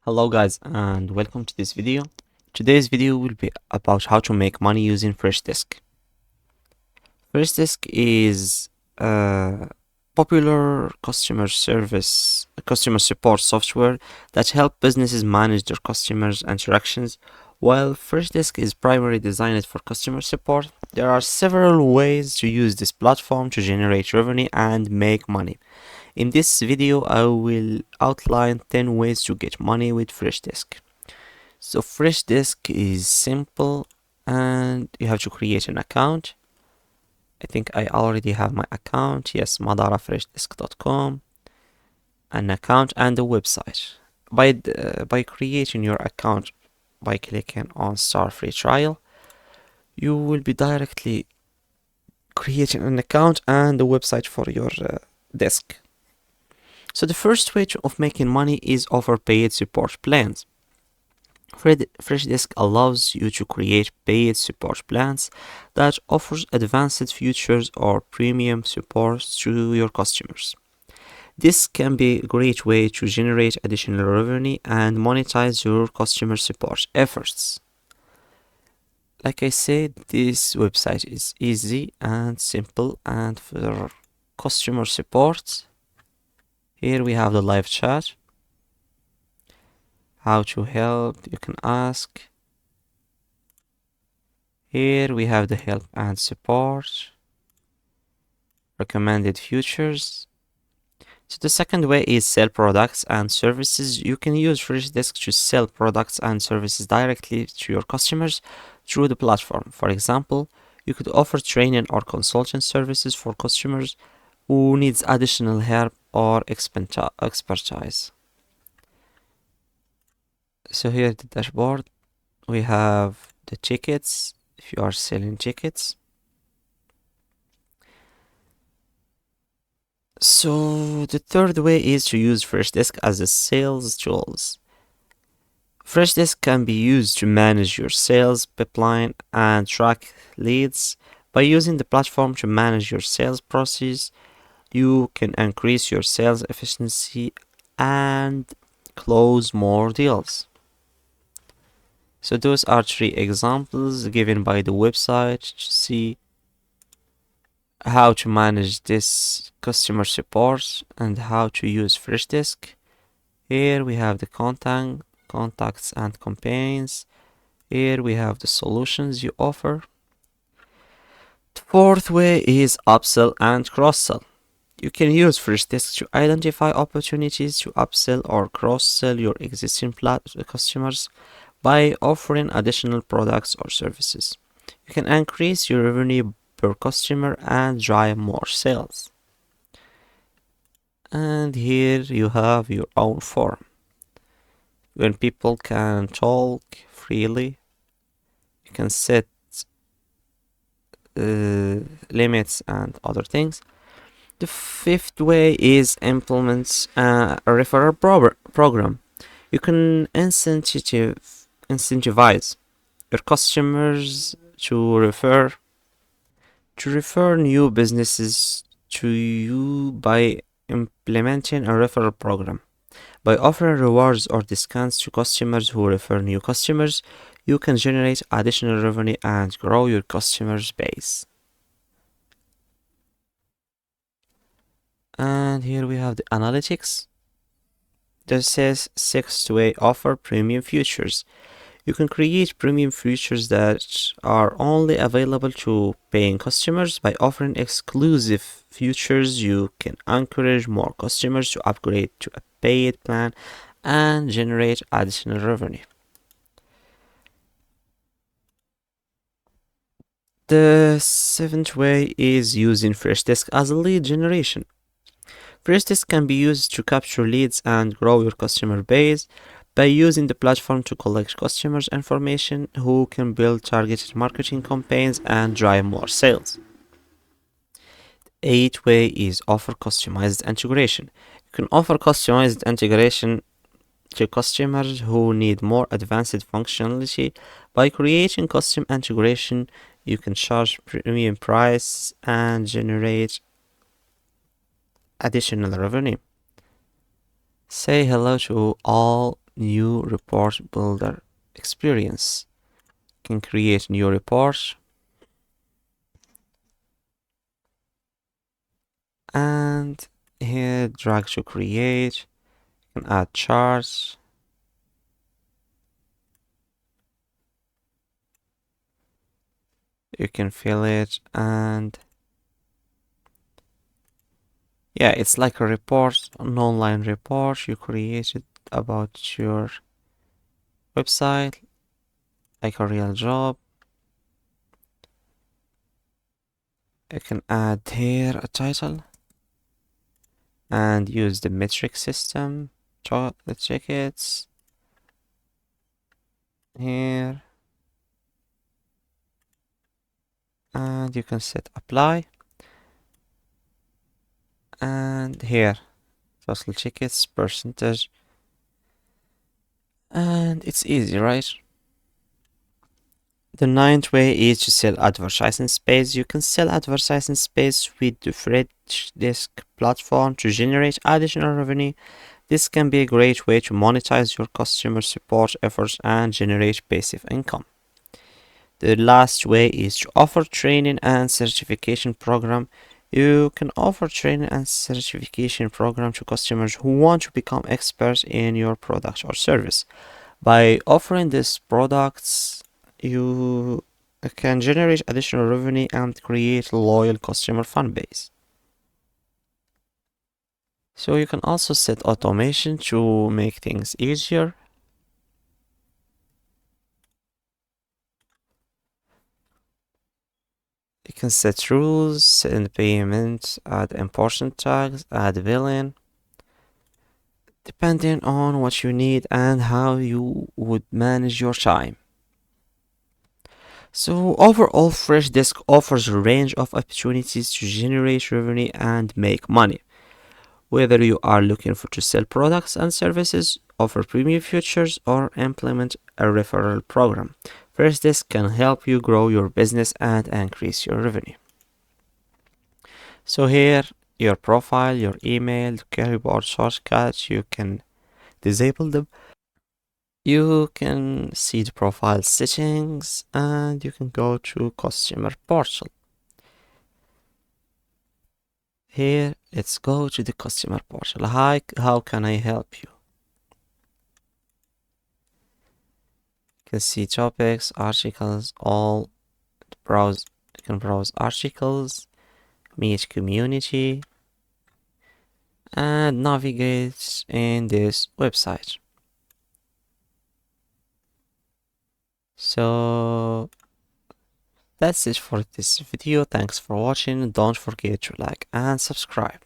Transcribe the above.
Hello guys and welcome to this video. Today's video will be about how to make money using Freshdesk. Freshdesk is a popular customer support software that helps businesses manage their customers' interactions. While Freshdesk is primarily designed for customer support, there are several ways to use this platform to generate revenue and make money. In this video, I will outline 10 ways to get money with Freshdesk. So Freshdesk is simple and you have to create an account. I think I already have my account. Yes, madarafreshdesk.com, an account and a website. By creating your account by clicking on Start Free Trial, you will be directly creating an account and a website for your desk. So the first way of making money is offer paid support plans. Freshdesk allows you to create paid support plans that offers advanced features or premium support to your customers. This can be a great way to generate additional revenue and monetize your customer support efforts. Like I said, this website is easy and simple, and for customer support, here we have the live chat. How to help, you can ask. Here we have the help and support, recommended features. So the second way is sell products and services. You can use Freshdesk to sell products and services directly to your customers through the platform. For example, you could offer training or consulting services for customers who needs additional help or expertise. So here the dashboard, we have the tickets, if you are selling tickets. So the third way is to use Freshdesk as a sales tools. Freshdesk can be used to manage your sales pipeline and track leads. By using the platform to manage your sales process, you can increase your sales efficiency and close more deals. So those are 3 examples given by the website to see how to manage this customer support and how to use Freshdesk. Here we have the contacts and campaigns. Here we have the solutions you offer. The fourth way is upsell and cross-sell. You can use Freshdesk to identify opportunities to upsell or cross-sell your existing customers by offering additional products or services. You can increase your revenue per customer and drive more sales. And here you have your own form. When people can talk freely, you can set limits and other things. The fifth way is implement a referral program. You can incentivize your customers to refer new businesses to you by implementing a referral program. By offering rewards or discounts to customers who refer new customers, you can generate additional revenue and grow your customers base. And here we have the analytics. This says sixth way offer premium features. You can create premium features that are only available to paying customers. By offering exclusive features, you can encourage more customers to upgrade to a paid plan and generate additional revenue. The seventh way is using Freshdesk as a lead generation. Freshdesk can be used to capture leads and grow your customer base by using the platform to collect customers' information who can build targeted marketing campaigns and drive more sales. The eighth way is offer customized integration. You can offer customized integration to customers who need more advanced functionality. By creating custom integration, you can charge premium price and generate additional revenue. Say hello to all new report builder experience. You can create new report and here drag to create. You can add charts. You can fill it, and yeah, it's like a report, an online report you created about your website, like a real job. You can add here a title and use the metric system. The tickets here, and you can set apply, and here total tickets percentage, and it's easy, right? The ninth way is to sell advertising space. You can sell advertising space with the Freshdesk platform to generate additional revenue. This can be a great way to monetize your customer support efforts and generate passive income. The last way is to offer training and certification program. You can offer training and certification program to customers who want to become experts in your product or service. By offering these products, you can generate additional revenue and create a loyal customer fan base. So you can also set automation to make things easier. You can set rules, send payments, add important tags, add billing, depending on what you need and how you would manage your time. So overall, Freshdesk offers a range of opportunities to generate revenue and make money. Whether you are looking to sell products and services, offer premium features, or implement a referral program, Freshdesk can help you grow your business and increase your revenue. So here, your profile, your email, keyboard shortcuts, you can disable them. You can see the profile settings and you can go to customer portal. Here, let's go to the customer portal. Hi, how can I help you? You can see topics, articles, all browse. You can browse articles, meet community, and navigate in this website. So that's it for this video. Thanks for watching. Don't forget to like and subscribe.